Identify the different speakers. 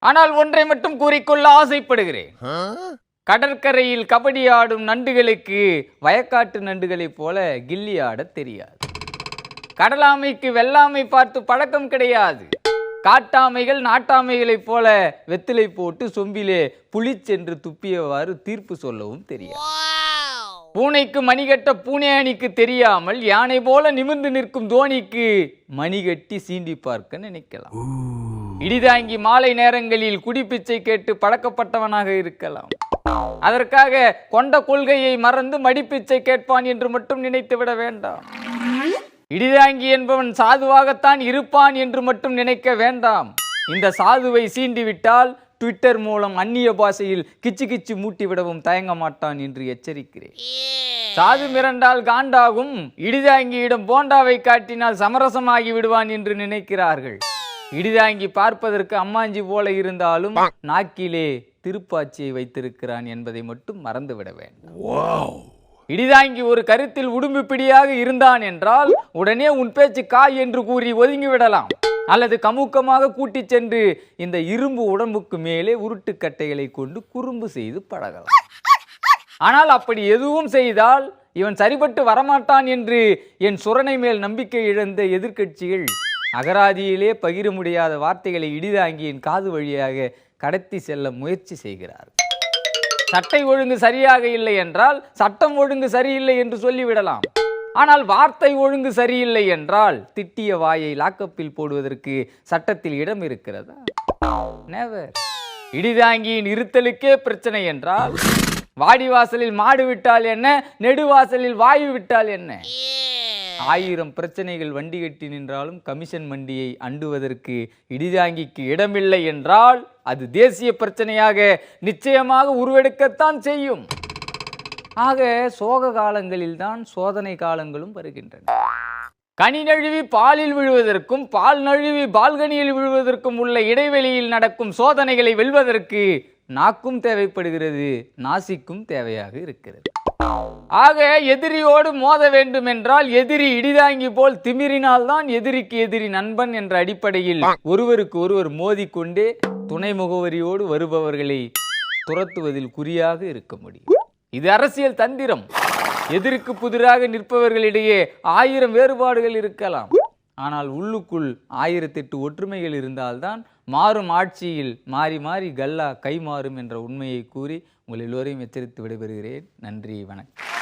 Speaker 1: ஆனால் ஒன்றை மட்டும் கூறிக்கொள்ள ஆசைப்படுகிறேன். கடற்கரையில் கபடி ஆடும் நண்டுகளுக்கு வயக்காட்டு நண்டுகளைப் போல கில்லி ஆட தெரியாது. கடலாமைக்கு வெள்ளாமை பார்த்து பழக்கம் கிடையாது. காட்டாமைகள் நாட்டாமைகளைப் போல வெத்திலை போட்டு சொம்பிலே புளிச்சென்று துப்பியவாறு தீர்ப்பு சொல்லவும் தெரியாது. பூனைக்கு மணிகட்ட பூனை அணிக்கு தெரியாமல் யானை போல நிமிர்ந்து நிற்கும் தோனிக்கு மணிகட்டி சீண்டி பார்க்க நினைக்கலாம். இடிதாங்கி மாலை நேரங்களில் குடிப்பிச்சை கேட்டு பழக்கப்பட்டவனாக இருக்கலாம். அதற்காக கொண்ட கொள்கையை மறந்து மடிப்பிச்சை கேட்பான் என்று மட்டும் நினைத்து விட வேண்டாம். இடிதாங்கி என்பவன் சாதுவாகத்தான் இருப்பான் என்று மட்டும் நினைக்க வேண்டாம். இந்த சாதுவை சீண்டிவிட்டால் ட்விட்டர் மூலம் அந்நிய பாஷையில் கிச்சு கிச்சு மூட்டிவிடவும் தயங்க மாட்டான் என்று எச்சரிக்கிறேன். சாது மிரண்டால் காண்டாகும், இடிதாங்கியிடம் போண்டாவை காட்டினால் சமரசமாகி விடுவான் என்று நினைக்கிறார்கள். இடிதாங்கி பார்ப்பதற்கு அம்மாஞ்சி போல இருந்தாலும் நாக்கிலே திருப்பாச்சியை வைத்திருக்கிறான் என்பதை மட்டும் மறந்துவிட வேண்டும். இடிதாங்கி ஒரு கருத்தில் உடும்பு பிடியாக இருந்தான் என்றால் உடனே உன் பேச்சு காய் என்று கூறி ஒதுங்கிவிடலாம். அல்லது கமுக்கமாக கூட்டி சென்று இந்த இரும்பு உடம்புக்கு மேலே உருட்டுக்கட்டைகளை கொண்டு குறும்பு செய்து பழகலாம். ஆனால் அப்படி எதுவும் செய்தால் இவன் சரிபட்டு வரமாட்டான் என்று என் சுரணை மேல் நம்பிக்கை இழந்த எதிர்க்கட்சிகள் அகராதியிலே பகிர முடியாத வார்த்தைகளை இடிதாங்கியின் காது வழியாக கடத்தி செல்ல முயற்சி செய்கிறார். சட்டை ஒழுங்கு சரியாக இல்லை என்றால் சட்டம் ஒழுங்கு சரியில்லை என்று சொல்லிவிடலாம். ஆனால் வார்த்தை ஒழுங்கு சரியில்லை என்றால் திட்டிய வாயை லாக்கப்பில் போடுவதற்கு சட்டத்தில் இடம் இருக்கிறதா? நெவர். இடிதாங்கியின் இருத்தலுக்கே பிரச்சனை என்றால் வாடிவாசலில் மாடு விட்டால் என்ன, நெடுவாசலில் வாயு விட்டால் என்ன? 1000 பிரச்சனைகள் வண்டி கட்டி நின்றாலும் கமிஷன் மண்டியை அண்டுவதற்கு இடிதாங்கிக்கு இடமில்லை என்றால் அது தேசிய பிரச்சனையாக நிச்சயமாக உருவெடுக்கத்தான் செய்யும். ஆக சோக காலங்களில் தான் சோதனை காலங்களும் வருகின்றன. கனி நழுவி பாலில் விழுவதற்கும் பால் நழுவி பால்கனியில் விழுவதற்கும் உள்ள இடைவெளியில் நடக்கும் சோதனைகளை வெல்வதற்கு நாக்கும் தேவைப்படுகிறது, நாசிக்கும் தேவையாக இருக்கிறது. ஆக எதிரியோடு மோத வேண்டும் என்றால் எதிரி இடிதாங்கி போல் திமிரினால்தான் எதிரிக்கு எதிரி நண்பன் என்ற அடிப்படையில் ஒருவருக்கு ஒருவர் மோதிக்கொண்டே துணை முகவரியோடு வருபவர்களை துரத்துவதில் குறியாக இருக்க முடியும். இது அரசியல் தந்திரம். எதிர்க்கு புதிராக நிற்பவர்களிடையே 1000 வேறுபாடுகள் இருக்கலாம். ஆனால் உள்ளுக்குள் 1008 ஒற்றுமைகள் இருந்தால்தான் மாறும் ஆட்சியில் மாறி மாறி கல்லா கை மாறும் என்ற உண்மையை கூறி உங்கள் எல்லோரையும் எச்சரித்து விடைபெறுகிறேன். நன்றி, வணக்கம்.